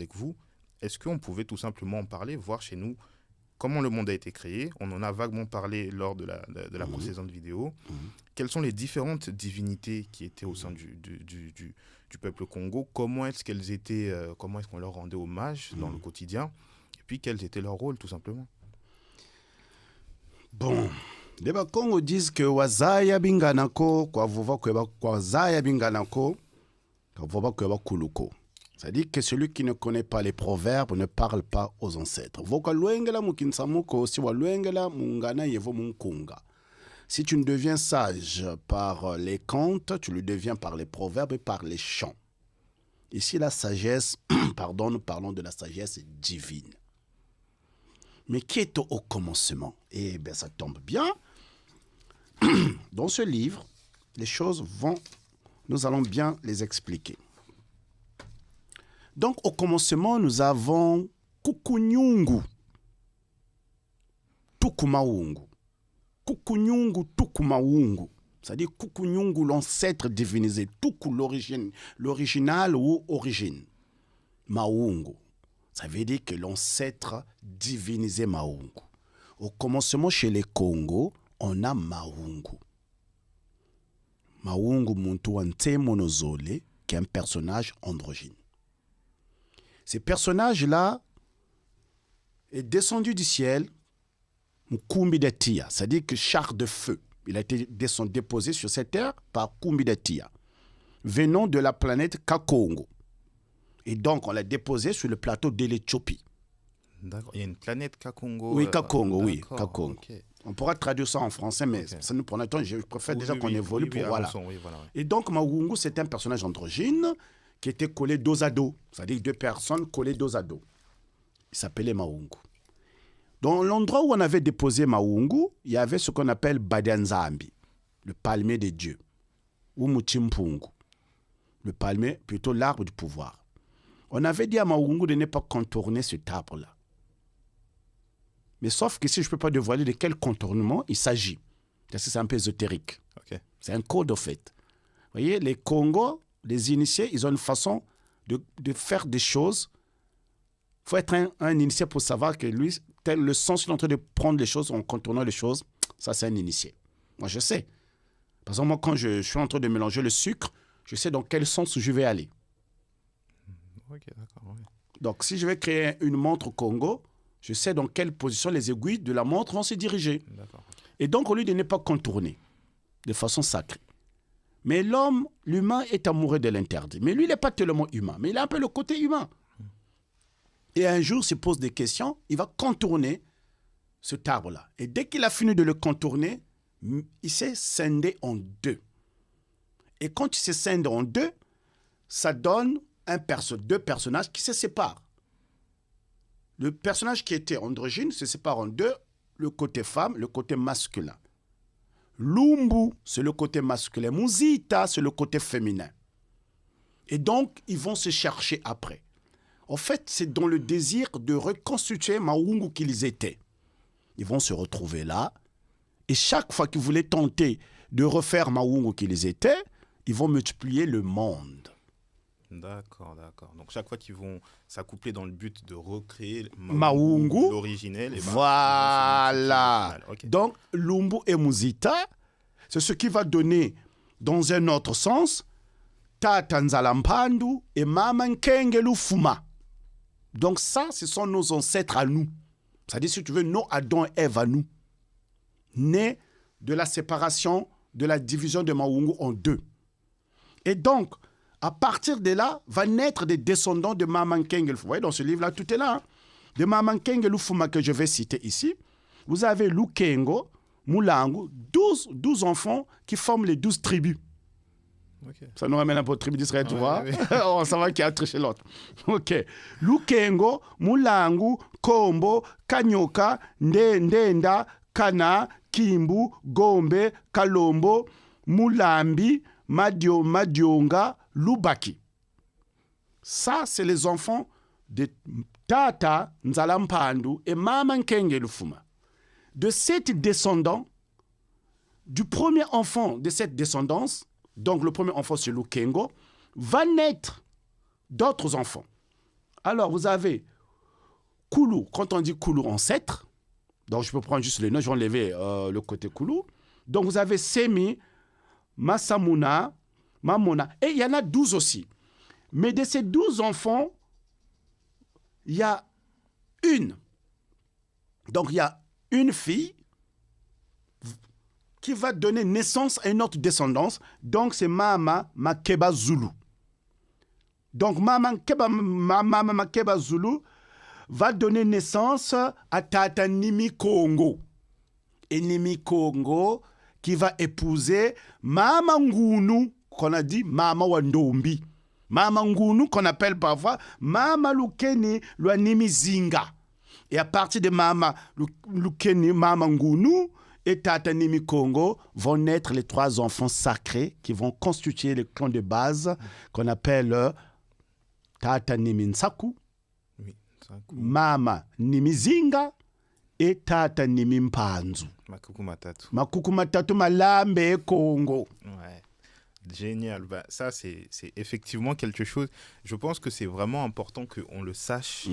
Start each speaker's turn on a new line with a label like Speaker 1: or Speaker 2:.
Speaker 1: avec vous, est-ce qu'on pouvait tout simplement en parler, voir chez nous comment le monde a été créé? On en a vaguement parlé lors de la précédente vidéo. Quelles sont les différentes divinités qui étaient au sein du peuple Congo? Comment est-ce qu'elles étaient, comment est-ce qu'on leur rendait hommage dans le quotidien? Et puis quels étaient leurs rôles, tout simplement?
Speaker 2: Bon, les Bakongo disent que wazaya binganako, kwa vuva kweba wazaya binganako, kwa vuva kweba kuluko. C'est-à-dire que celui qui ne connaît pas les proverbes ne parle pas aux ancêtres. Voka luengela mukinsamuko si wa luengela mungana yevo munkunga. Si tu ne deviens sage par les contes, tu le deviens par les proverbes et par les chants. Ici, la sagesse, pardon, nous parlons de la sagesse divine. Mais qui est au commencement? Eh bien, ça tombe bien. Dans ce livre, les choses vont, nous allons bien les expliquer. Donc, au commencement, nous avons Kukunyungu, Tukumaungu. Kukunyungu, Tukumaungu. C'est-à-dire Kukunyungu, l'ancêtre divinisé. Tuku, l'origine, l'original ou origine. Maungu. Ça veut dire que l'ancêtre divinisé Maungu. Au commencement, chez les Congo, on a Maungu. Maungu Muntu Monozole, qui est un personnage androgyne. Ce personnage-là est descendu du ciel, Mukumbi de Tia, c'est-à-dire que char de feu. Il a été déposé sur cette terre par Kumbi de Tia, venant de la planète Kakongo. Et donc, on l'a déposé sur le plateau de l'Éthiopie.
Speaker 1: D'accord. Il y a une planète Kakongo.
Speaker 2: Oui, Kakongo, oui, Kakongo.
Speaker 1: Okay.
Speaker 2: On pourra traduire ça en français, mais ça nous prend un temps. Je préfère déjà qu'on évolue pour voilà.
Speaker 1: Voilà.
Speaker 2: Et donc, Maungu, c'est un personnage androgyne qui était collé dos à dos, c'est-à-dire deux personnes collées dos à dos. Il s'appelait Maungu. Dans l'endroit où on avait déposé Maungu, il y avait ce qu'on appelle Badianzambi, le palmier des dieux, ou Muchimpungu, le palmier, plutôt l'arbre du pouvoir. On avait dit à Maungu de ne pas contourner cet arbre-là. Mais sauf que si je ne peux pas dévoiler de quel contournement il s'agit, parce que c'est un peu ésotérique.
Speaker 1: Okay.
Speaker 2: C'est un code, au fait. Vous voyez, les Congos, les initiés, ils ont une façon de faire des choses. Il faut être un initié pour savoir que lui, le sens il est en train de prendre les choses en contournant les choses, ça c'est un initié. Moi je sais. Par exemple, moi quand je suis en train de mélanger le sucre, je sais dans quel sens je vais aller.
Speaker 1: Ok, d'accord. Oui.
Speaker 2: Donc si je vais créer une montre Congo, je sais dans quelle position les aiguilles de la montre vont se diriger.
Speaker 1: D'accord.
Speaker 2: Et donc au lieu de ne pas contourner de façon sacrée. Mais l'homme, l'humain est amoureux de l'interdit. Mais lui, il n'est pas tellement humain, mais il a un peu le côté humain. Et un jour, il se pose des questions, il va contourner cet arbre-là. Et dès qu'il a fini de le contourner, il s'est scindé en deux. Et quand il se scinde en deux, ça donne deux personnages qui se séparent. Le personnage qui était androgyne se sépare en deux, le côté femme, le côté masculin. Lumbu, c'est le côté masculin. Muzita, c'est le côté féminin. Et donc, ils vont se chercher après. En fait, c'est dans le désir de reconstituer Maungu qu'ils étaient. Ils vont se retrouver là. Et chaque fois qu'ils voulaient tenter de refaire Maungu qu'ils étaient, ils vont multiplier le monde.
Speaker 1: D'accord. Donc, chaque fois qu'ils vont s'accoupler dans le but de recréer
Speaker 2: Maungu,
Speaker 1: l'originel.
Speaker 2: Voilà.
Speaker 1: Okay.
Speaker 2: Donc, Lumbu et Muzita, c'est ce qui va donner, dans un autre sens, Tata Nzalampandu et Mama Nkengelu Fuma. Donc ça, ce sont nos ancêtres à nous. C'est-à-dire, si tu veux, nos Adam et Ève à nous. Nés de la séparation, de la division de Maungu en deux. Et donc, à partir de là, va naître des descendants de Mama Nkengelu Fuma. Vous voyez, dans ce livre-là, tout est là. Hein? De Mama Nkengelu Fuma que je vais citer ici, vous avez Lukengo, Mulangu, 12 enfants qui forment les 12 tribus.
Speaker 1: Okay.
Speaker 2: Ça nous ramène un peu aux tribus d'Israël, tu vois. On s'en va qui a triché l'autre. Ok. Lukengo, Mulangu, Kombo, Kanyoka, Ndenda, Kana, Kimbu, Gombe, Kalombo, Mulambi, Madionga, Lubaki. Ça, c'est les enfants de Tata Nzalampandu et Mama Nkengelu Fuma. De sept descendants, du premier enfant de cette descendance, donc le premier enfant c'est Lukengo, va naître d'autres enfants. Alors, vous avez Koulou. Quand on dit Koulou, ancêtre, donc je peux prendre juste les noms, je vais enlever le côté Koulou. Donc, vous avez Semi, Massamuna, Mamona. Et il y en a 12 aussi. Mais de ces 12 enfants, il y a une. Donc, il y a une fille qui va donner naissance à une autre descendance. Donc, c'est Mama Makeba Zulu. Donc, Mama Makeba Zulu va donner naissance à Tata Nimi Kongo. Et Nimi Kongo qui va épouser Mama Ngunu, qu'on a dit Mama Wandombi. Mama Ngunu, qu'on appelle parfois Mama Lukeni Luanimi Zinga. Et à partir de Mama Lukeni, Mama Ngunu et Tata Nimi Kongo vont naître les 3 enfants sacrés qui vont constituer le clan de base qu'on appelle Tata Nimi Nsaku, Mama Nimi Zinga et Tata Nimi Mpanzu. Makuku Matatu Malambe Kongo.
Speaker 1: Ouais. Génial. Bah, ça, c'est effectivement quelque chose. Je pense que c'est vraiment important qu'on le sache.